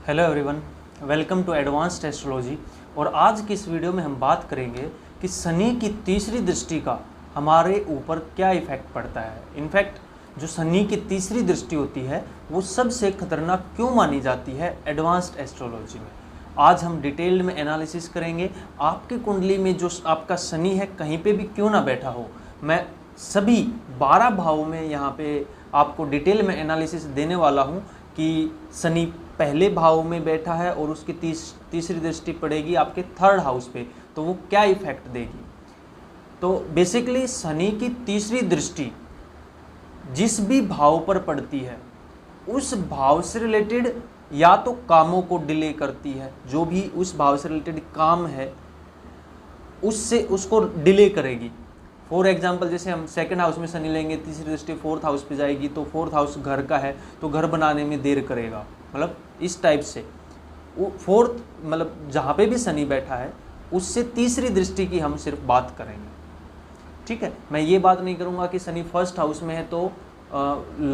Hello everyone, welcome to advanced astrology. और आज की इस वीडियो में हम बात करेंगे कि शनि की तीसरी दृष्टि का हमारे ऊपर क्या इफेक्ट पड़ता है। इनफैक्ट जो शनि की तीसरी दृष्टि होती है वो सबसे खतरनाक क्यों मानी जाती है एडवांस्ड एस्ट्रोलॉजी में। आज हम डिटेल में एनालिसिस करेंगे। आपकी कुंडली में जो आपका शनि है कहीं पे भी क्यों ना बैठा हो, मैं सभी 12 भावों में यहाँ पे आपको डिटेल में एनालिसिस देने वाला हूँ कि शनि पहले भाव में बैठा है और उसकी तीसरी दृष्टि पड़ेगी आपके थर्ड हाउस पे, तो वो क्या इफेक्ट देगी। तो बेसिकली शनि की तीसरी दृष्टि जिस भी भाव पर पड़ती है उस भाव से रिलेटेड या तो कामों को डिले करती है, जो भी उस भाव से रिलेटेड काम है उससे उसको डिले करेगी। फॉर एग्जाम्पल जैसे हम सेकंड हाउस में शनि लेंगे, तीसरी दृष्टि फोर्थ हाउस पे जाएगी, तो फोर्थ हाउस घर का है तो घर बनाने में देर करेगा, मतलब इस टाइप से वो फोर्थ मतलब जहाँ पे भी शनि बैठा है उससे तीसरी दृष्टि की हम सिर्फ बात करेंगे। ठीक है, मैं ये बात नहीं करूँगा कि शनि फर्स्ट हाउस में है तो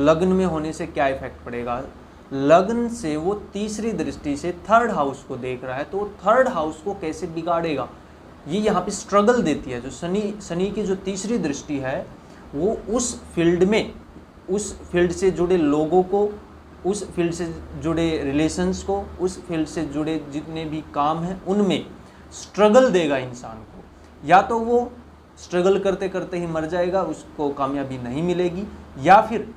लग्न में होने से क्या इफेक्ट पड़ेगा। लग्न से वो तीसरी दृष्टि से थर्ड हाउस को देख रहा है तो थर्ड हाउस को कैसे बिगाड़ेगा, ये यहाँ पे स्ट्रगल देती है। जो शनि की जो तीसरी दृष्टि है वो उस फील्ड से जुड़े लोगों को, उस फील्ड से जुड़े रिलेशंस को, उस फील्ड से जुड़े जितने भी काम हैं उनमें स्ट्रगल देगा इंसान को। या तो वो स्ट्रगल करते करते ही मर जाएगा, उसको कामयाबी नहीं मिलेगी, या फिर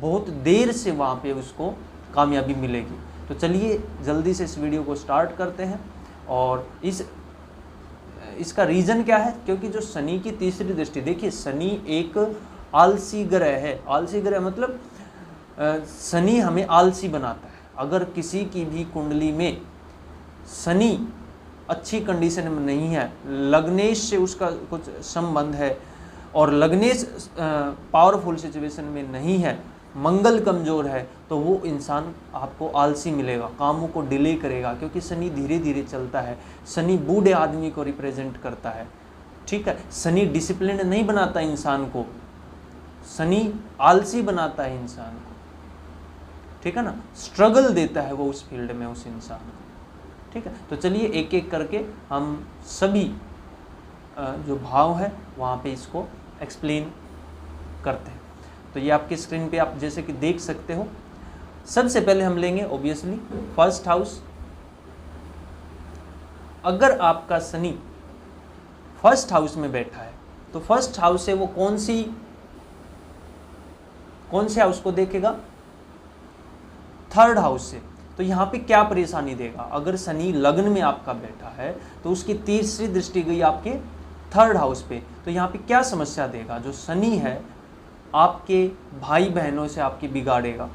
बहुत देर से वहाँ पे उसको कामयाबी मिलेगी। तो चलिए जल्दी से इस वीडियो को स्टार्ट करते हैं। और इसका रीज़न क्या है, क्योंकि जो शनि की तीसरी दृष्टि, देखिए शनि एक आलसी ग्रह है। आलसी ग्रह मतलब शनि हमें आलसी बनाता है। अगर किसी की भी कुंडली में शनि अच्छी कंडीशन में नहीं है, लग्नेश से उसका कुछ संबंध है और लग्नेश पावरफुल सिचुएशन में नहीं है, मंगल कमज़ोर है, तो वो इंसान आपको आलसी मिलेगा, कामों को डिले करेगा, क्योंकि शनि धीरे धीरे चलता है। शनि बूढ़े आदमी को रिप्रेजेंट करता है। ठीक है, शनि डिसिप्लिन नहीं बनाता इंसान को, शनि आलसी बनाता है इंसान को। ठीक है ना, स्ट्रगल देता है वो उस फील्ड में उस इंसान को। ठीक है, तो चलिए एक एक करके हम सभी जो भाव है वहाँ पे इसको एक्सप्लेन करते हैं। तो ये आपकी स्क्रीन पे आप जैसे कि देख सकते हो। सबसे पहले हम लेंगे ऑब्वियसली फर्स्ट हाउस। अगर आपका शनि फर्स्ट हाउस में बैठा है तो फर्स्ट हाउस से वो कौन से हाउस को देखेगा, थर्ड हाउस से। तो यहाँ पे क्या परेशानी देगा, अगर शनि लग्न में आपका बैठा है तो उसकी तीसरी दृष्टि गई आपके थर्ड हाउस पे, तो यहाँ पे क्या समस्या देगा। जो शनि है आपके भाई बहनों से आपकी बिगाड़ेगा,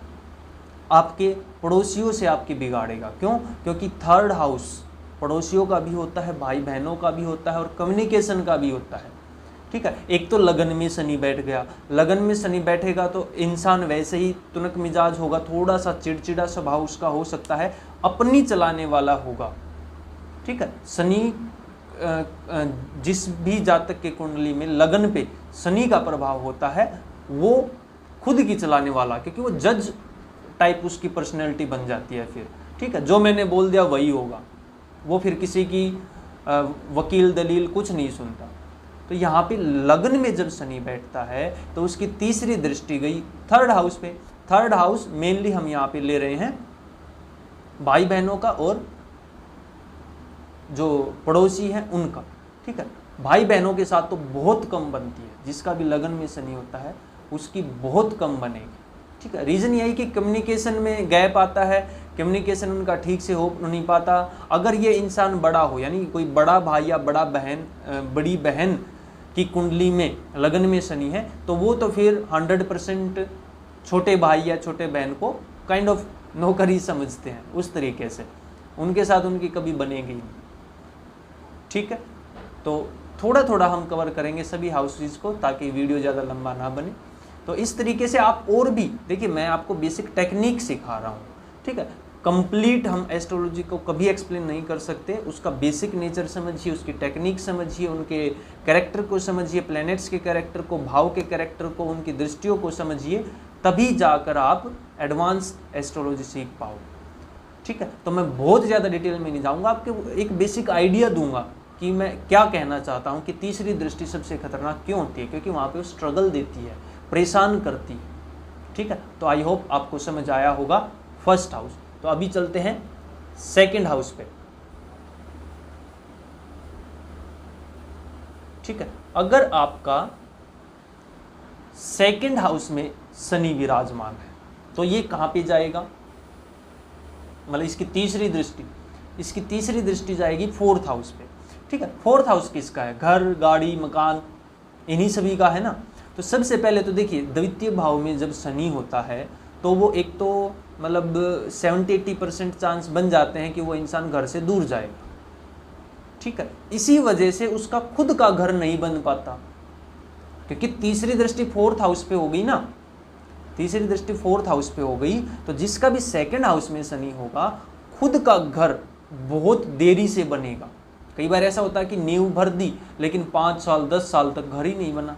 आपके पड़ोसियों से आपकी बिगाड़ेगा। क्यों? क्योंकि थर्ड हाउस पड़ोसियों का भी होता है, भाई बहनों का भी होता है और कम्युनिकेशन का भी होता है। ठीक है, एक तो लगन में शनि बैठ गया, लगन में शनि बैठेगा तो इंसान वैसे ही तुनक मिजाज होगा, थोड़ा सा चिड़चिड़ा स्वभाव उसका हो सकता है, अपनी चलाने वाला होगा। ठीक है, शनि जिस भी जातक के कुंडली में लगन पे शनि का प्रभाव होता है वो खुद की चलाने वाला, क्योंकि वो जज टाइप उसकी पर्सनैलिटी बन जाती है फिर। ठीक है, जो मैंने बोल दिया वही होगा, वो फिर किसी की वकील दलील कुछ नहीं सुनता। तो यहाँ पे लग्न में जब शनि बैठता है तो उसकी तीसरी दृष्टि गई थर्ड हाउस पे। थर्ड हाउस मेनली हम यहाँ पे ले रहे हैं भाई बहनों का और जो पड़ोसी हैं उनका। ठीक है, भाई बहनों के साथ तो बहुत कम बनती है, जिसका भी लगन में शनि होता है उसकी बहुत कम बनेगी। ठीक है, रीज़न यही कि कम्युनिकेशन में गैप आता है, कम्युनिकेशन उनका ठीक से हो नहीं पाता। अगर ये इंसान बड़ा हो, यानी कोई बड़ा भाई या बड़ी बहन की कुंडली में लगन में शनि है, तो वो तो फिर 100% छोटे भाई या छोटे बहन को काइंड ऑफ नौकरी समझते हैं, उस तरीके से उनके साथ उनकी कभी बनेगी नहीं। ठीक है, तो थोड़ा थोड़ा हम कवर करेंगे सभी हाउसेज को ताकि वीडियो ज़्यादा लंबा ना बने। तो इस तरीके से आप और भी देखिए, मैं आपको बेसिक टेक्निक सिखा रहा हूँ। ठीक है, कंप्लीट हम एस्ट्रोलॉजी को कभी एक्सप्लेन नहीं कर सकते, उसका बेसिक नेचर समझिए, उसकी टेक्निक समझिए, उनके कैरेक्टर को समझिए, प्लैनेट्स के कैरेक्टर को, भाव के कैरेक्टर को, उनकी दृष्टियों को समझिए, तभी जाकर आप एडवांस एस्ट्रोलॉजी सीख पाओ। ठीक है। तो मैं बहुत ज़्यादा डिटेल में नहीं जाऊँगा, आपको एक बेसिक आइडिया दूंगा कि मैं क्या कहना चाहता हूँ कि तीसरी दृष्टि सबसे खतरनाक क्यों होती है, क्योंकि वहाँ पे वो स्ट्रगल देती है, परेशान करती है। ठीक है, तो आई होप आपको समझ आया होगा फर्स्ट हाउस। तो अभी चलते हैं सेकंड हाउस पे। ठीक है, अगर आपका सेकंड हाउस में शनि विराजमान है तो ये कहाँ पे जाएगा, मतलब इसकी तीसरी दृष्टि जाएगी फोर्थ हाउस पे। ठीक है, फोर्थ हाउस किसका है, घर, गाड़ी, मकान, इन्हीं सभी का है ना। तो सबसे पहले तो देखिए द्वितीय भाव में जब शनि होता है तो वो एक तो मतलब 70-80% चांस बन जाते हैं कि वो इंसान घर से दूर जाएगा। ठीक है, इसी वजह से उसका खुद का घर नहीं बन पाता, क्योंकि तीसरी दृष्टि फोर्थ हाउस पे हो गई ना, तीसरी दृष्टि फोर्थ हाउस पे हो गई। तो जिसका भी सेकंड हाउस में शनि होगा खुद का घर बहुत देरी से बनेगा। कई बार ऐसा होता है कि नींव भर दी लेकिन 5 साल 10 साल तक घर ही नहीं बना,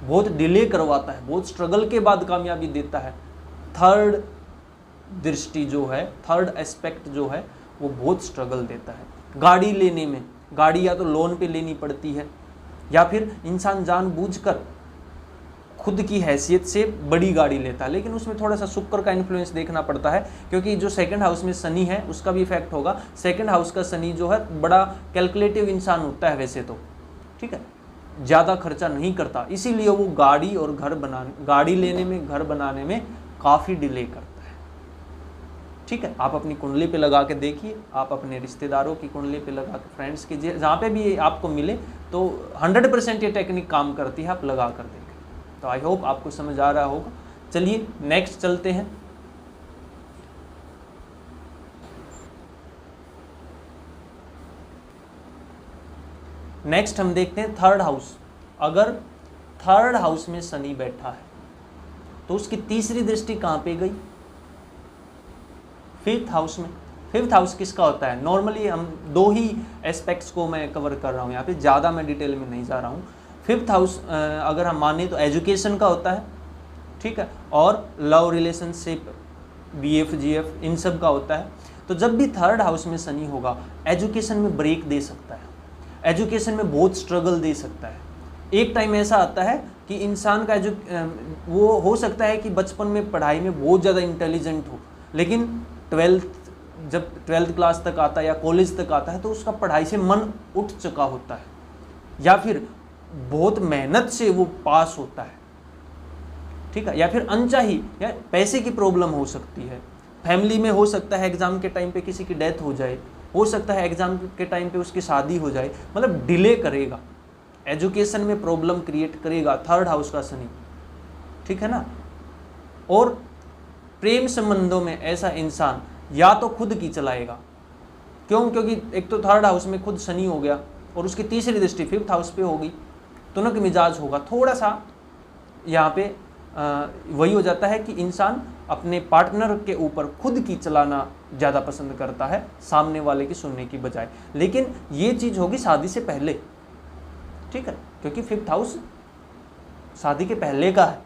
बहुत डिले करवाता है, बहुत स्ट्रगल के बाद कामयाबी देता है। थर्ड दृष्टि जो है, थर्ड एस्पेक्ट जो है वो बहुत स्ट्रगल देता है। गाड़ी लेने में, गाड़ी या तो लोन पे लेनी पड़ती है या फिर इंसान जानबूझकर खुद की हैसियत से बड़ी गाड़ी लेता है, लेकिन उसमें थोड़ा सा शुक्र का इन्फ्लुएंस देखना पड़ता है, क्योंकि जो सेकंड हाउस में शनि है उसका भी इफेक्ट होगा। सेकंड हाउस का शनि जो है बड़ा कैलकुलेटिव इंसान होता है वैसे तो, ठीक है, ज़्यादा खर्चा नहीं करता, इसीलिए वो गाड़ी और गाड़ी लेने में, घर बनाने में काफ़ी डिले करता है। ठीक है, आप अपनी कुंडली पे लगा के देखिए, आप अपने रिश्तेदारों की कुंडली पे लगा के, फ्रेंड्स की, जहाँ पे भी आपको मिले तो 100% ये टेक्निक काम करती है, आप लगा कर देखें। तो आई होप आपको समझ आ रहा होगा। चलिए नेक्स्ट चलते हैं। नेक्स्ट हम देखते हैं थर्ड हाउस। अगर थर्ड हाउस में शनि बैठा है तो उसकी तीसरी दृष्टि कहां पे गई, फिफ्थ हाउस में। फिफ्थ हाउस किसका होता है, नॉर्मली हम दो ही एस्पेक्ट्स को मैं कवर कर रहा हूं यहाँ पे, ज़्यादा मैं डिटेल में नहीं जा रहा हूँ। फिफ्थ हाउस अगर हम माने तो एजुकेशन का होता है, ठीक है, और लव रिलेशनशिप, BF GF इन सब का होता है। तो जब भी थर्ड हाउस में शनि होगा एजुकेशन में ब्रेक दे सकता है, एजुकेशन में बहुत स्ट्रगल दे सकता है। एक टाइम ऐसा आता है कि इंसान का वो हो सकता है कि बचपन में पढ़ाई में बहुत ज़्यादा इंटेलिजेंट हो, लेकिन जब 12th क्लास तक आता है या कॉलेज तक आता है तो उसका पढ़ाई से मन उठ चुका होता है, या फिर बहुत मेहनत से वो पास होता है, ठीक है, या फिर अनचाही या पैसे की प्रॉब्लम हो सकती है, फैमिली में हो सकता है एग्जाम के टाइम पे किसी की डेथ हो जाए, हो सकता है एग्जाम के टाइम पे उसकी शादी हो जाए, मतलब डिले करेगा, एजुकेशन में प्रॉब्लम क्रिएट करेगा थर्ड हाउस का शनि, ठीक है ना। और प्रेम संबंधों में ऐसा इंसान या तो खुद की चलाएगा, क्यों, क्योंकि एक तो थर्ड हाउस में खुद शनि हो गया और उसकी तीसरी दृष्टि फिफ्थ हाउस पे होगी, तुनक मिजाज होगा, थोड़ा सा यहाँ पे वही हो जाता है कि इंसान अपने पार्टनर के ऊपर खुद की चलाना ज़्यादा पसंद करता है सामने वाले की सुनने की बजाय। लेकिन ये चीज़ होगी शादी से पहले, ठीक है, क्योंकि फिफ्थ हाउस शादी के पहले का है,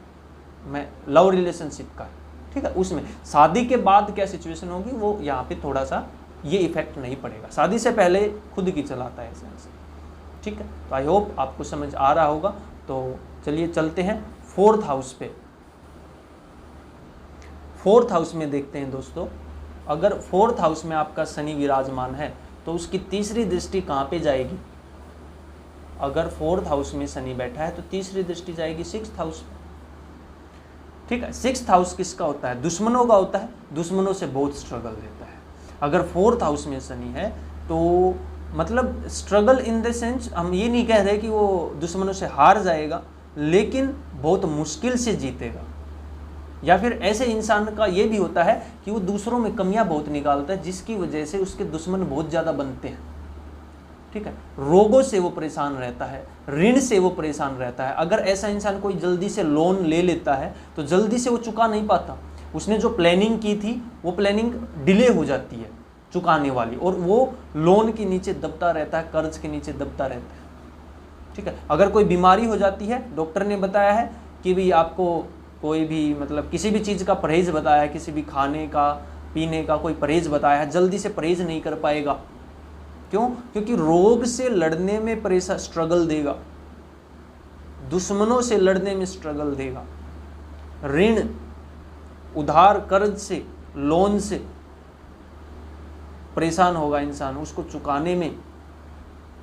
मैं लव रिलेशनशिप का है, ठीक है। उसमें शादी के बाद क्या सिचुएशन होगी वो यहाँ पे थोड़ा सा ये इफेक्ट नहीं पड़ेगा, शादी से पहले खुद की चलाता है सेंस, ठीक है। तो आई होप आपको समझ आ रहा होगा। तो चलिए चलते हैं फोर्थ हाउस पे। फोर्थ हाउस में देखते हैं दोस्तों, अगर फोर्थ हाउस में आपका शनि विराजमान है तो उसकी तीसरी दृष्टि कहाँ पे जाएगी, अगर फोर्थ हाउस में शनि बैठा है तो तीसरी दृष्टि जाएगी सिक्स्थ हाउस में, ठीक है। सिक्स्थ हाउस किसका होता है, दुश्मनों का होता है, दुश्मनों से बहुत स्ट्रगल देता है। अगर फोर्थ हाउस में शनि है तो मतलब स्ट्रगल इन द सेंस, हम ये नहीं कह रहे कि वो दुश्मनों से हार जाएगा, लेकिन बहुत मुश्किल से जीतेगा। या फिर ऐसे इंसान का ये भी होता है कि वो दूसरों में कमियां बहुत निकालता है, जिसकी वजह से उसके दुश्मन बहुत ज़्यादा बनते हैं, ठीक है। रोगों से वो परेशान रहता है, ऋण से वो परेशान रहता है। अगर ऐसा इंसान कोई जल्दी से लोन ले लेता है तो जल्दी से वो चुका नहीं पाता, उसने जो प्लानिंग की थी वो प्लानिंग डिले हो जाती है चुकाने वाली, और वो लोन के नीचे दबता रहता है, कर्ज के नीचे दबता रहता है, ठीक है। अगर कोई बीमारी हो जाती है, डॉक्टर ने बताया है कि भाई आपको कोई भी मतलब किसी भी चीज़ का परहेज बताया है, किसी भी खाने का पीने का, कोई परहेज बताया है, जल्दी से परहेज नहीं कर पाएगा। क्यों? क्योंकि रोग से लड़ने में परेशान स्ट्रगल देगा, दुश्मनों से लड़ने में स्ट्रगल देगा, ऋण उधार कर्ज से, लोन से परेशान होगा इंसान, उसको चुकाने में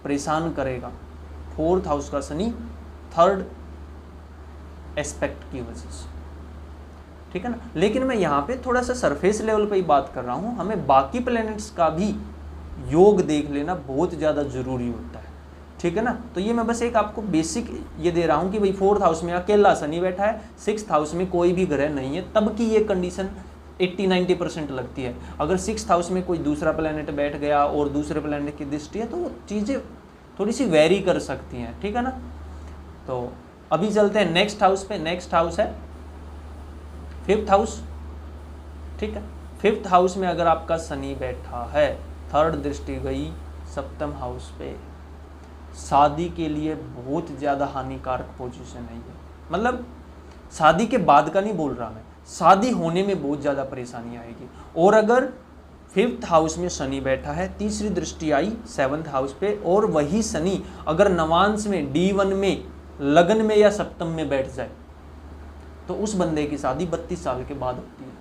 परेशान करेगा। 4th हाउस का शनि 3rd एस्पेक्ट की वजह से, ठीक है ना। लेकिन मैं यहाँ पे थोड़ा सा सरफेस लेवल पे ही बात कर रहा हूँ, हमें बाकी प्लैनेट्स का भी योग देख लेना बहुत ज़्यादा जरूरी होता है, ठीक है ना। तो ये मैं बस एक आपको बेसिक ये दे रहा हूँ कि भाई 4th हाउस में अकेला शनि बैठा है, 6th हाउस में कोई भी ग्रह नहीं है, तब की ये कंडीशन 80-90% लगती है। अगर 6th हाउस में कोई दूसरा प्लैनेट बैठ गया और दूसरे प्लैनेट की दृष्टि है तो वो चीज़ें थोड़ी सी वेरी कर सकती हैं, ठीक है ना। तो अभी चलते हैं नेक्स्ट हाउस पे। नेक्स्ट हाउस है 5th हाउस, ठीक है। 5th हाउस में अगर आपका शनि बैठा है, 3rd दृष्टि गई 7th हाउस पे, शादी के लिए बहुत ज़्यादा हानिकारक पोजीशन है ये। मतलब शादी के बाद का नहीं बोल रहा मैं, शादी होने में बहुत ज़्यादा परेशानी आएगी। और अगर 5th हाउस में शनि बैठा है, तीसरी दृष्टि आई 7th हाउस पे, और वही शनि अगर नवांश में D1 में, लगन में या सप्तम में बैठ जाए तो उस बंदे की शादी 32 साल के बाद होती है।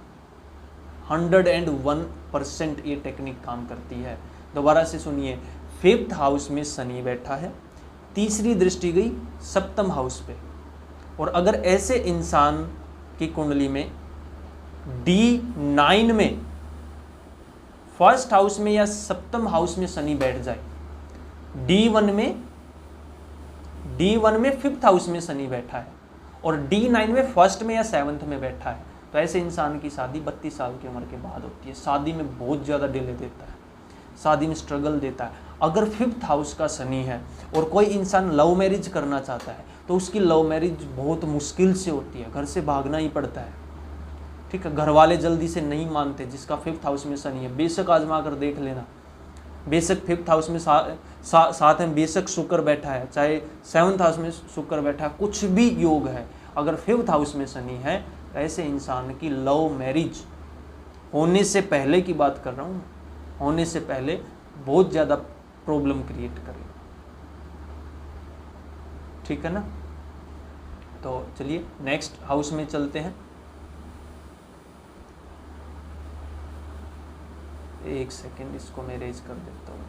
101% ये टेक्निक काम करती है। दोबारा से सुनिए, 5th हाउस में शनि बैठा है, तीसरी दृष्टि गई 7th हाउस पे, और अगर ऐसे इंसान की कुंडली में D9 में, 1st हाउस में या 7th हाउस में शनि बैठ जाए, D1 में 5th हाउस में शनि बैठा है और D9 में 1st में या 7th में बैठा है, तो ऐसे इंसान की शादी 32 साल की उम्र के बाद होती है। शादी में बहुत ज़्यादा डिले देता है, शादी में स्ट्रगल देता है। अगर 5th हाउस का शनि है और कोई इंसान लव मैरिज करना चाहता है तो उसकी लव मैरिज बहुत मुश्किल से होती है, घर से भागना ही पड़ता है, ठीक है। घर वाले जल्दी से नहीं मानते जिसका 5th हाउस में शनि है। बेशक आजमा कर देख लेना, बेशक 5th हाउस में साथ में बेशक शुक्र बैठा है, चाहे 7th हाउस में शुक्र बैठा है, कुछ भी योग है, अगर 5th हाउस में शनि है तो ऐसे इंसान की लव मैरिज होने से पहले की बात कर रहा हूँ, होने से पहले बहुत ज़्यादा प्रॉब्लम क्रिएट करेगा, ठीक है ना। तो चलिए नेक्स्ट हाउस में चलते हैं। एक सेकेंड, इसको मैं रेज कर देता हूँ।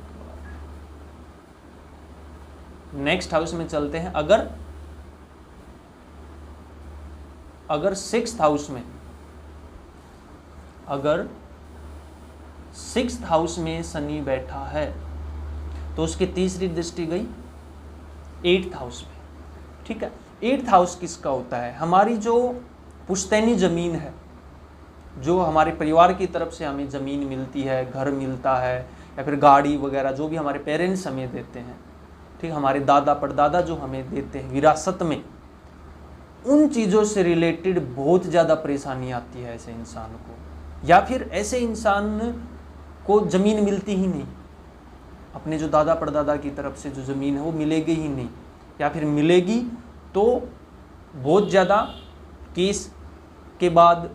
नेक्स्ट हाउस में चलते हैं। अगर 6th हाउस में, अगर 6th हाउस में शनि बैठा है तो उसकी तीसरी दृष्टि गई 8th हाउस में, ठीक है। 8th हाउस किसका होता है? हमारी जो पुश्तैनी ज़मीन है, जो हमारे परिवार की तरफ से हमें ज़मीन मिलती है, घर मिलता है, या फिर गाड़ी वगैरह जो भी हमारे पेरेंट्स हमें देते हैं, ठीक, हमारे दादा परदादा जो हमें देते हैं विरासत में, उन चीज़ों से रिलेटेड बहुत ज़्यादा परेशानी आती है ऐसे इंसान को। या फिर ऐसे इंसान को ज़मीन मिलती ही नहीं, अपने जो दादा परदादा की तरफ से जो ज़मीन है वो मिलेगी ही नहीं, या फिर मिलेगी तो बहुत ज़्यादा केस के बाद,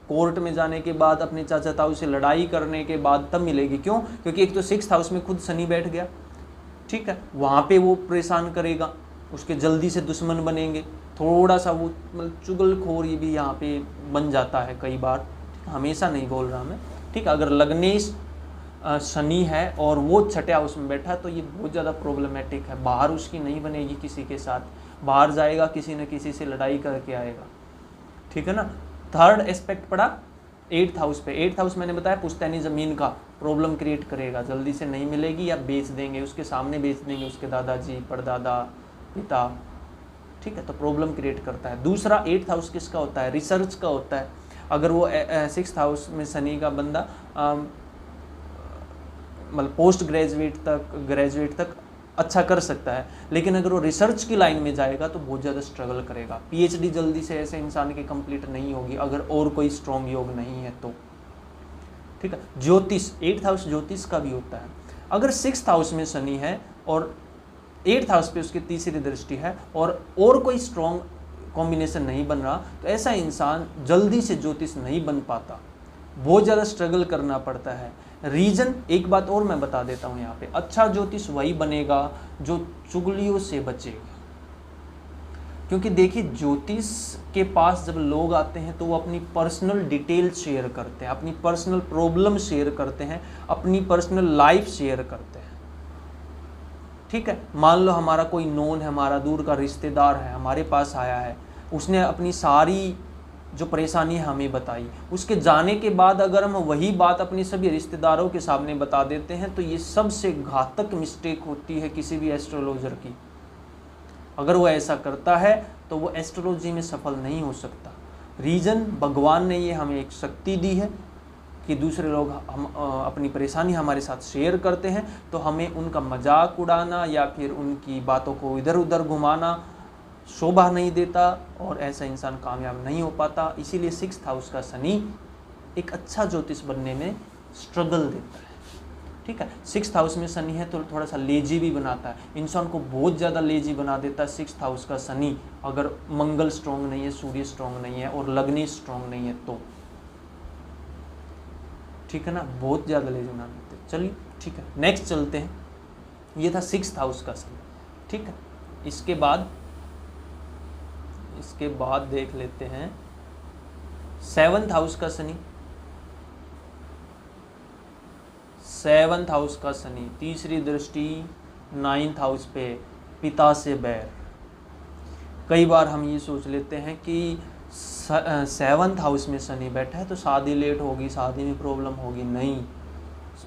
कोर्ट में जाने के बाद, अपने चाचा ताऊ से लड़ाई करने के बाद तब मिलेगी। क्यों? क्योंकि एक तो 6th हाउस में खुद शनि बैठ गया, ठीक है, वहाँ पे वो परेशान करेगा, उसके जल्दी से दुश्मन बनेंगे, थोड़ा सा वो मतलब चुगलखोरी भी यहाँ पे बन जाता है कई बार, हमेशा नहीं बोल रहा मैं, ठीक। अगर लग्नेश शनि है और वो 6ठे हाउस में बैठा तो ये बहुत ज़्यादा प्रॉब्लमेटिक है। बाहर उसकी नहीं बनेगी किसी के साथ, बाहर जाएगा किसी न किसी से लड़ाई करके आएगा, ठीक है ना। 3rd एस्पेक्ट पड़ा 8th हाउस पे। 8th हाउस मैंने बताया पुश्तैनी ज़मीन का प्रॉब्लम क्रिएट करेगा, जल्दी से नहीं मिलेगी या बेच देंगे, उसके सामने बेच देंगे उसके दादाजी परदादा पिता, ठीक है, तो प्रॉब्लम क्रिएट करता है। दूसरा 8th हाउस किसका होता है? रिसर्च का होता है। अगर वो 6th हाउस में शनि का बंदा मतलब पोस्ट ग्रेजुएट तक अच्छा कर सकता है, लेकिन अगर वो रिसर्च की लाइन में जाएगा तो बहुत ज़्यादा स्ट्रगल करेगा। PhD जल्दी से ऐसे इंसान की कंप्लीट नहीं होगी अगर और कोई स्ट्रॉन्ग योग नहीं है तो, ठीक है। ज्योतिष, 8th हाउस ज्योतिष का भी होता है। अगर 6th हाउस में शनि है और 8th हाउस पे उसकी तीसरी दृष्टि है और कोई स्ट्रॉन्ग कॉम्बिनेशन नहीं बन रहा तो ऐसा इंसान जल्दी से ज्योतिष नहीं बन पाता, बहुत ज़्यादा स्ट्रगल करना पड़ता है। रीज़न, एक बात और मैं बता देता हूँ यहाँ पे, अच्छा ज्योतिष वही बनेगा जो चुगलियों से बचेगा। क्योंकि देखिए, ज्योतिष के पास जब लोग आते हैं तो वो अपनी पर्सनल डिटेल शेयर करते हैं, अपनी पर्सनल प्रॉब्लम शेयर करते हैं, अपनी पर्सनल लाइफ शेयर करते हैं। ठीक है, मान लो हमारा कोई नोन है, हमारा दूर का रिश्तेदार है, हमारे पास आया है, उसने अपनी सारी जो परेशानी है हमें बताई, उसके जाने के बाद अगर हम वही बात अपने सभी रिश्तेदारों के सामने बता देते हैं तो ये सबसे घातक मिस्टेक होती है किसी भी एस्ट्रोलॉजर की। अगर वो ऐसा करता है तो वो एस्ट्रोलॉजी में सफल नहीं हो सकता। रीज़न, भगवान ने ये हमें एक शक्ति दी है कि दूसरे लोग हम अपनी परेशानी हमारे साथ शेयर करते हैं तो हमें उनका मजाक उड़ाना या फिर उनकी बातों को इधर उधर घुमाना शोभा नहीं देता, और ऐसा इंसान कामयाब नहीं हो पाता। इसीलिए 6th हाउस का शनि एक अच्छा ज्योतिष बनने में स्ट्रगल देता है। ठीक है, 6th हाउस में शनि है तो थोड़ा सा लेजी भी बनाता है, इंसान को बहुत ज़्यादा लेजी बना देता है 6th हाउस का शनि, अगर मंगल स्ट्रॉन्ग नहीं है, सूर्य स्ट्रॉन्ग नहीं है और लग्नि स्ट्रॉन्ग नहीं है तो। ठीक है ना, बहुत ज़्यादा लेजी बना देते हैं। चलिए ठीक है, नेक्स्ट चलते हैं। ये था 6th हाउस का शनि। ठीक है, इसके बाद देख लेते हैं 7th हाउस का शनि। 7th हाउस का शनि, तीसरी दृष्टि 9th हाउस पे, पिता से बैर। कई बार हम ये सोच लेते हैं कि 7th हाउस में शनि बैठा है तो शादी लेट होगी, शादी में प्रॉब्लम होगी। नहीं,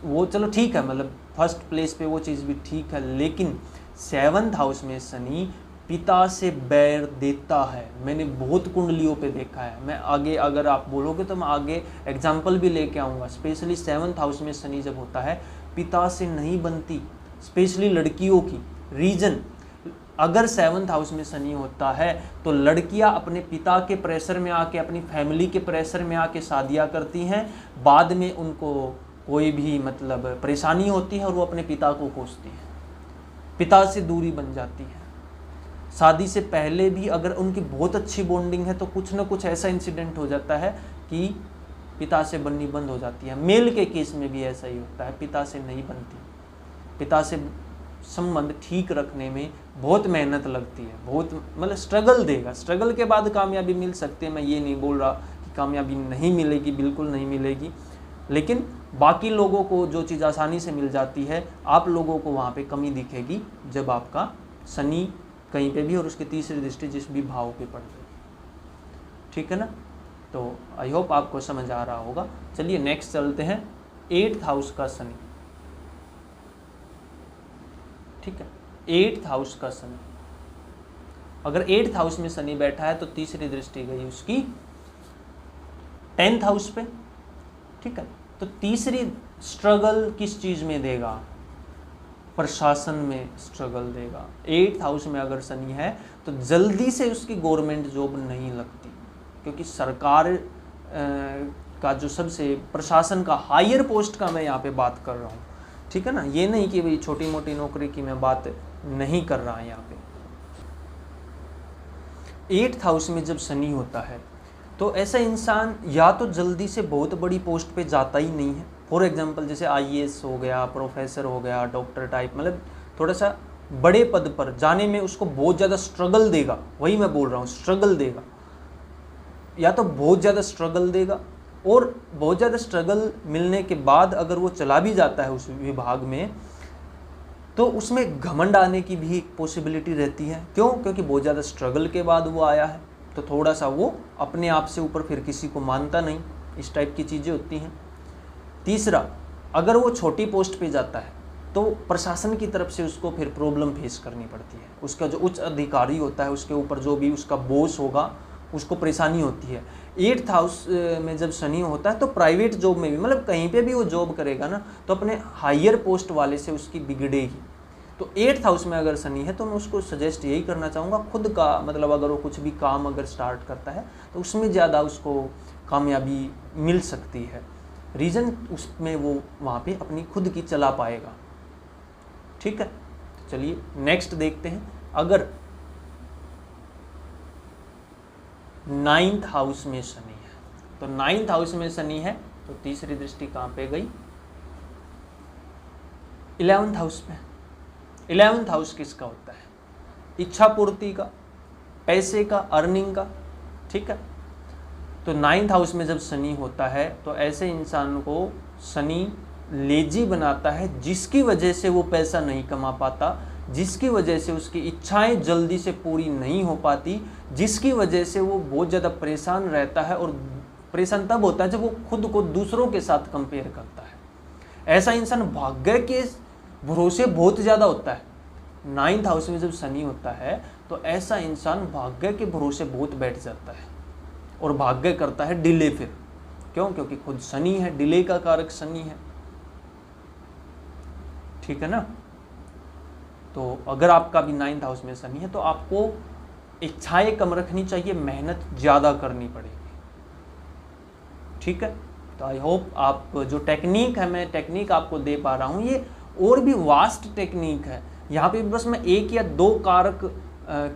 वो चलो ठीक है, मतलब फर्स्ट प्लेस पे वो चीज़ भी ठीक है, लेकिन 7th हाउस में शनि पिता से बैर देता है। मैंने बहुत कुंडलियों पे देखा है, मैं आगे अगर आप बोलोगे तो मैं आगे एग्जाम्पल भी लेके आऊँगा। स्पेशली 7th हाउस में शनि जब होता है पिता से नहीं बनती, स्पेशली लड़कियों की। रीज़न, अगर 7th हाउस में शनि होता है तो लड़कियां अपने पिता के प्रेशर में आके, अपनी फैमिली के प्रेशर में आके शादियां करती हैं, बाद में उनको कोई भी मतलब परेशानी होती है और वो अपने पिता को कोसती हैं, पिता से दूरी बन जाती है। शादी से पहले भी अगर उनकी बहुत अच्छी बॉन्डिंग है तो कुछ ना कुछ ऐसा इंसिडेंट हो जाता है कि पिता से बननी बंद हो जाती है। मेल के केस में भी ऐसा ही होता है, पिता से नहीं बनती। पिता से संबंध ठीक रखने में बहुत मेहनत लगती है, बहुत मतलब स्ट्रगल देगा। स्ट्रगल के बाद कामयाबी मिल सकती है, मैं ये नहीं बोल रहा कि कामयाबी नहीं मिलेगी, बिल्कुल नहीं मिलेगी, लेकिन बाकी लोगों को जो चीज़ आसानी से मिल जाती है, आप लोगों को वहाँ पे कमी दिखेगी जब आपका शनि कहीं पे भी और उसकी तीसरी दृष्टि जिस भी भाव पे पड़ जाएगी। ठीक है ना, तो आई होप आपको समझ आ रहा होगा। चलिए नेक्स्ट चलते हैं 8th हाउस का शनि। ठीक है, 8th हाउस का शनि, अगर 8th हाउस में शनि बैठा है तो तीसरी दृष्टि गई उसकी 10th हाउस पे। ठीक है, तो तीसरी स्ट्रगल किस चीज़ में देगा? प्रशासन में स्ट्रगल देगा। 8th हाउस में अगर शनि है तो जल्दी से उसकी गवर्नमेंट जॉब नहीं लगती, क्योंकि सरकार का जो सबसे प्रशासन का हायर पोस्ट का मैं यहाँ पे बात कर रहा हूँ। ठीक है ना, ये नहीं कि भाई छोटी मोटी नौकरी की मैं बात नहीं कर रहा यहाँ पे। 8th हाउस में जब शनि होता है तो ऐसा इंसान या तो जल्दी से बहुत बड़ी पोस्ट पे जाता ही नहीं है। फॉर एग्जांपल जैसे IAS हो गया, प्रोफेसर हो गया, डॉक्टर टाइप, मतलब थोड़ा सा बड़े पद पर जाने में उसको बहुत ज़्यादा स्ट्रगल देगा। वही मैं बोल रहा हूँ, स्ट्रगल देगा, या तो बहुत ज़्यादा स्ट्रगल देगा, और बहुत ज़्यादा स्ट्रगल मिलने के बाद अगर वो चला भी जाता है उस विभाग में तो उसमें घमंड आने की भी एक पॉसिबिलिटी रहती है। क्यों? क्योंकि बहुत ज़्यादा स्ट्रगल के बाद वो आया है, तो थोड़ा सा वो अपने आप से ऊपर फिर किसी को मानता नहीं, इस टाइप की चीज़ें होती हैं। तीसरा, अगर वो छोटी पोस्ट पे जाता है तो प्रशासन की तरफ से उसको फिर प्रॉब्लम फेस करनी पड़ती है। उसका जो उच्च अधिकारी होता है, उसके ऊपर जो भी उसका बॉस होगा, उसको परेशानी होती है। 8th हाउस में जब शनि होता है तो प्राइवेट जॉब में भी, मतलब कहीं पे भी वो जॉब करेगा ना, तो अपने हायर पोस्ट वाले से उसकी बिगड़ेगी। तो 8th हाउस में अगर शनि है तो मैं उसको सजेस्ट यही करना चाहूँगा, खुद का मतलब अगर वो कुछ भी काम अगर स्टार्ट करता है तो उसमें ज़्यादा उसको कामयाबी मिल सकती है। रीज़न, उसमें वो वहाँ पे अपनी खुद की चला पाएगा। ठीक है, चलिए नेक्स्ट देखते हैं। अगर 9th हाउस में शनि है तो 9th हाउस में शनि है तो तीसरी दृष्टि कहाँ पे गई? 11th हाउस में। 11th हाउस किसका होता है? इच्छा पूर्ति का, पैसे का, अर्निंग का। ठीक है, तो 9th हाउस में जब शनि होता है तो ऐसे इंसान को शनि लेजी बनाता है, जिसकी वजह से वो पैसा नहीं कमा पाता, जिसकी वजह से उसकी इच्छाएं जल्दी से पूरी नहीं हो पाती, जिसकी वजह से वो बहुत ज़्यादा परेशान रहता है। और परेशान तब होता है जब वो खुद को दूसरों के साथ कंपेयर करता है। ऐसा इंसान भाग्य के भरोसे बहुत ज़्यादा होता है। 9th हाउस में जब शनि होता है तो ऐसा इंसान भाग्य के भरोसे बहुत बैठ जाता है और भाग्य करता है डिले। फिर क्यों? क्योंकि खुद शनि है, डिले का कारक शनि है। ठीक है ना? तो अगर आपका भी 9th हाउस में शनि है तो आपको इच्छाएं कम रखनी चाहिए, मेहनत ज़्यादा करनी पड़ेगी। ठीक है, तो आई होप आप जो टेक्निक है, मैं टेक्निक आपको दे पा रहा हूँ, ये और भी वास्ट टेक्निक है। यहाँ पे बस मैं 1 या 2 कारक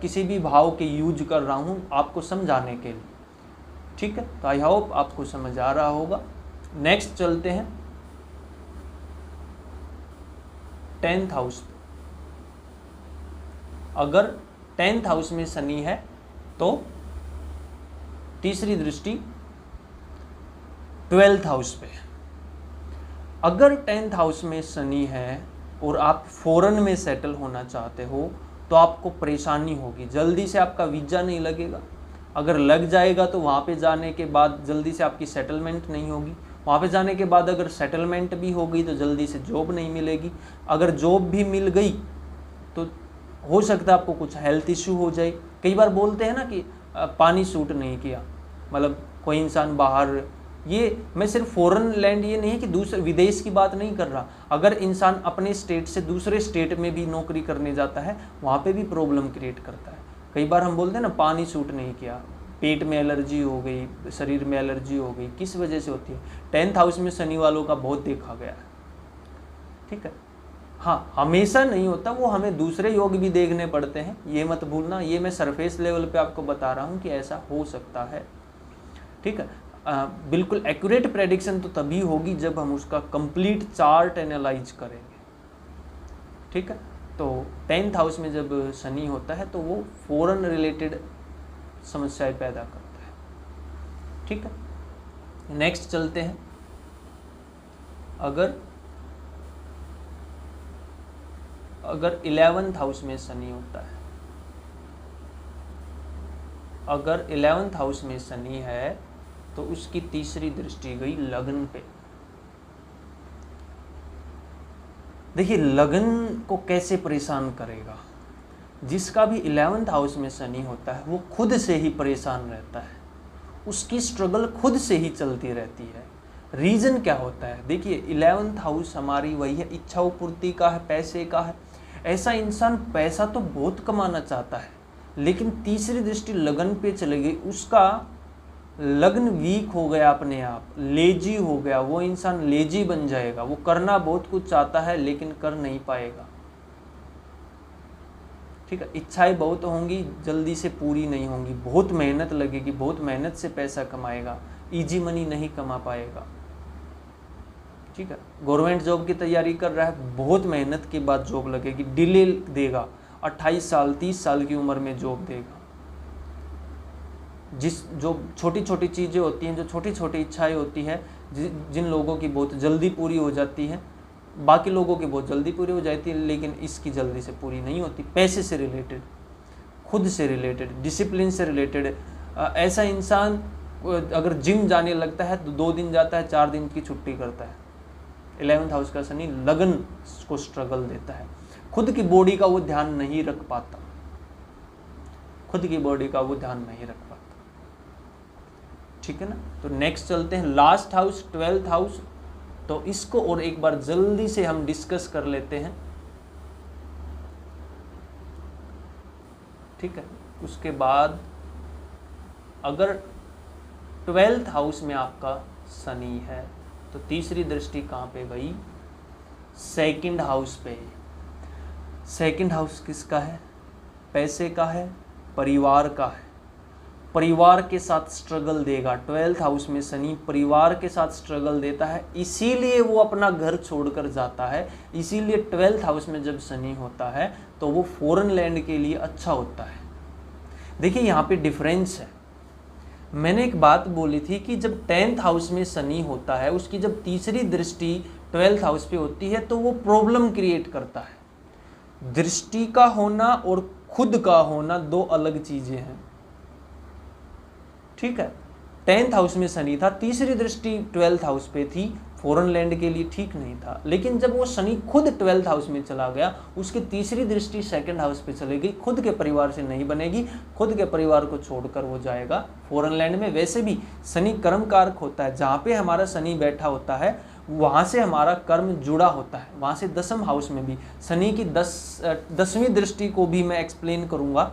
किसी भी भाव के यूज कर रहा हूँ आपको समझाने के लिए। ठीक है, तो आई होप आपको समझ आ रहा होगा। नेक्स्ट चलते हैं 10th हाउस पे। अगर 10th हाउस में शनि है तो तीसरी दृष्टि 12th हाउस पे। अगर 10th हाउस में शनि है और आप फॉरेन में सेटल होना चाहते हो तो आपको परेशानी होगी, जल्दी से आपका वीज़ा नहीं लगेगा। अगर लग जाएगा तो वहाँ पे जाने के बाद जल्दी से आपकी सेटलमेंट नहीं होगी। वहाँ पे जाने के बाद अगर सेटलमेंट भी होगी तो जल्दी से जॉब नहीं मिलेगी। अगर जॉब भी मिल गई तो हो सकता है आपको कुछ हेल्थ इश्यू हो जाए। कई बार बोलते हैं ना कि पानी सूट नहीं किया, मतलब कोई इंसान बाहर, ये मैं सिर्फ फॉरेन लैंड ये नहीं है कि दूसरे विदेश की बात नहीं कर रहा। अगर इंसान अपने स्टेट से दूसरे स्टेट में भी नौकरी करने जाता है वहाँ पे भी प्रॉब्लम क्रिएट करता है। कई बार हम बोलते हैं ना पानी सूट नहीं किया, पेट में एलर्जी हो गई, शरीर में एलर्जी हो गई, किस वजह से होती है? 10th हाउस में शनि वालों का बहुत देखा गया है। ठीक है, हाँ हमेशा नहीं होता, वो हमें दूसरे योग भी देखने पड़ते हैं, ये मत भूलना। ये मैं सरफेस लेवल पे आपको बता रहा हूँ कि ऐसा हो सकता है। ठीक है, बिल्कुल एक्यूरेट प्रेडिक्शन तो तभी होगी जब हम उसका कंप्लीट चार्ट एनालाइज करेंगे। ठीक है, तो 10th हाउस में जब शनि होता है तो वो फॉरेन रिलेटेड समस्याएं पैदा करता है। ठीक है, नेक्स्ट चलते हैं। अगर 11th हाउस में शनि होता है, अगर 11th हाउस में शनि है तो उसकी तीसरी दृष्टि गई लगन पे। देखिए लगन को कैसे परेशान करेगा? जिसका भी 11th हाउस में शनि होता है वो खुद से ही परेशान रहता है, उसकी स्ट्रगल खुद से ही चलती रहती है। रीज़न क्या होता है? देखिए 11th हाउस हमारी वही है, इच्छा पूर्ति का है, पैसे का है। ऐसा इंसान पैसा तो बहुत कमाना चाहता है लेकिन तीसरी दृष्टि लगन पे चली गई, उसका लगन वीक हो गया, अपने आप लेजी हो गया, वो इंसान लेजी बन जाएगा। वो करना बहुत कुछ चाहता है लेकिन कर नहीं पाएगा। ठीक है, इच्छाएं बहुत होंगी, जल्दी से पूरी नहीं होंगी, बहुत मेहनत लगेगी, बहुत मेहनत से पैसा कमाएगा, इजी मनी नहीं कमा पाएगा। ठीक है, गवर्नमेंट जॉब की तैयारी कर रहा है, बहुत मेहनत के बाद जॉब लगेगी, डिले देगा, 28 साल 30 साल की उम्र में जॉब देगा। जो छोटी छोटी चीज़ें होती हैं, जो छोटी छोटी इच्छाएं होती हैं, जिन लोगों की बहुत जल्दी पूरी हो जाती हैं, बाकी लोगों की बहुत जल्दी पूरी हो जाती है लेकिन इसकी जल्दी से पूरी नहीं होती। पैसे से रिलेटेड, खुद से रिलेटेड, डिसिप्लिन से रिलेटेड। ऐसा इंसान अगर जिम जाने लगता है तो 2 दिन जाता है, 4 दिन की छुट्टी करता है। 11th हाउस का शनि लगन को स्ट्रगल देता है, खुद की बॉडी का वो ध्यान नहीं रख पाता, खुद की बॉडी का वो ध्यान नहीं रख पाता। ठीक है ना, तो नेक्स्ट चलते हैं लास्ट हाउस 12th हाउस। तो इसको और एक बार जल्दी से हम डिस्कस कर लेते हैं। ठीक है, उसके बाद अगर 12th हाउस में आपका शनि है तो तीसरी दृष्टि कहाँ पे गई? 2nd हाउस पे। 2nd हाउस किसका है? पैसे का है, परिवार का है। परिवार के साथ स्ट्रगल देगा। 12th हाउस में शनि परिवार के साथ स्ट्रगल देता है, इसीलिए वो अपना घर छोड़कर जाता है। इसीलिए 12th हाउस में जब शनि होता है तो वो फॉरेन लैंड के लिए अच्छा होता है। देखिए यहाँ पे डिफरेंस है। मैंने एक बात बोली थी कि जब 10th हाउस में शनि होता है, उसकी जब तीसरी दृष्टि 12th हाउस पे होती है तो वो प्रॉब्लम क्रिएट करता है। दृष्टि का होना और खुद का होना दो अलग चीजें हैं, ठीक है। 10th हाउस में शनि था, तीसरी दृष्टि 12th हाउस पे थी, फॉरेन लैंड के लिए ठीक नहीं था। लेकिन जब वो शनि खुद 12th हाउस में चला गया, उसकी तीसरी दृष्टि 2nd हाउस पे चलेगी, खुद के परिवार से नहीं बनेगी, खुद के परिवार को छोड़कर वो जाएगा फॉरेन लैंड में। वैसे भी शनि कर्म कारक होता है, जहाँ पे हमारा शनि बैठा होता है वहाँ से हमारा कर्म जुड़ा होता है। वहाँ से 10th हाउस में भी शनि की 10वीं दृष्टि को भी मैं एक्सप्लेन करूँगा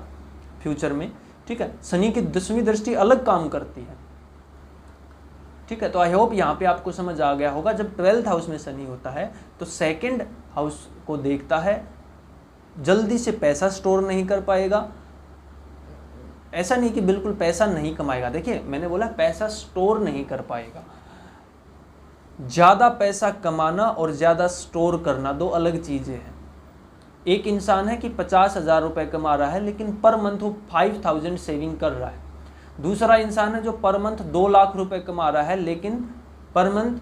फ्यूचर में, ठीक है। शनि की 10वीं दृष्टि अलग काम करती है, ठीक है। तो आई होप यहाँ पे आपको समझ आ गया होगा। जब 12th हाउस में शनि होता है तो 2nd हाउस को देखता है, जल्दी से पैसा स्टोर नहीं कर पाएगा। ऐसा नहीं कि बिल्कुल पैसा नहीं कमाएगा, देखिए मैंने बोला पैसा स्टोर नहीं कर पाएगा। ज़्यादा पैसा कमाना और ज़्यादा स्टोर करना दो अलग चीज़ें हैं। एक इंसान है कि 50,000 रुपये कमा रहा है लेकिन पर मंथ वो 5,000 सेविंग कर रहा है। दूसरा इंसान है जो पर मंथ 2 लाख रुपए कमा रहा है लेकिन पर मंथ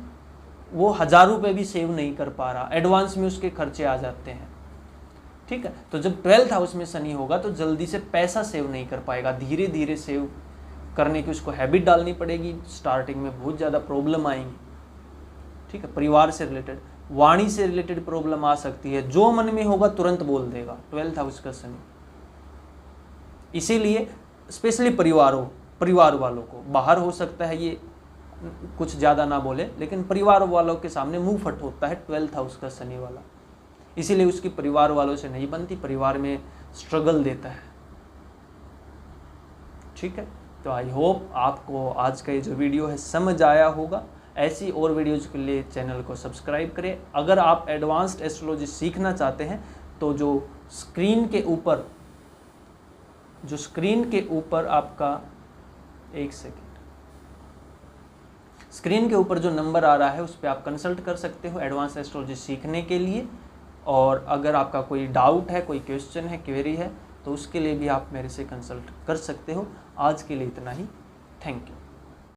वो 1,000 रुपये भी सेव नहीं कर पा रहा, एडवांस में उसके खर्चे आ जाते हैं, ठीक है। तो जब 12th हाउस में शनि होगा तो जल्दी से पैसा सेव नहीं कर पाएगा, धीरे धीरे सेव करने की उसको हैबिट डालनी पड़ेगी। स्टार्टिंग में बहुत ज़्यादा प्रॉब्लम आएंगी, ठीक है। परिवार से रिलेटेड, वाणी से रिलेटेड प्रॉब्लम आ सकती है, जो मन में होगा तुरंत बोल देगा 12th हाउस का शनि। इसीलिए स्पेशली परिवार वालों को, बाहर हो सकता है ये कुछ ज़्यादा ना बोले, लेकिन परिवार वालों के सामने मुंह फट होता है 12th हाउस का शनि वाला। इसीलिए उसकी परिवार वालों से नहीं बनती, परिवार में स्ट्रगल देता है, ठीक है। तो आई होप आपको आज का ये जो वीडियो है समझ आया होगा। ऐसी और वीडियोज के लिए चैनल को सब्सक्राइब करें। अगर आप एडवांस्ड एस्ट्रोलॉजी सीखना चाहते हैं तो जो स्क्रीन के ऊपर आपका एक सेकेंड, स्क्रीन के ऊपर जो नंबर आ रहा है उस पर आप कंसल्ट कर सकते हो एडवांस एस्ट्रोलॉजी सीखने के लिए। और अगर आपका कोई डाउट है, कोई क्वेश्चन है, क्वेरी है, तो उसके लिए भी आप मेरे से कंसल्ट कर सकते हो। आज के लिए इतना ही, थैंक यू।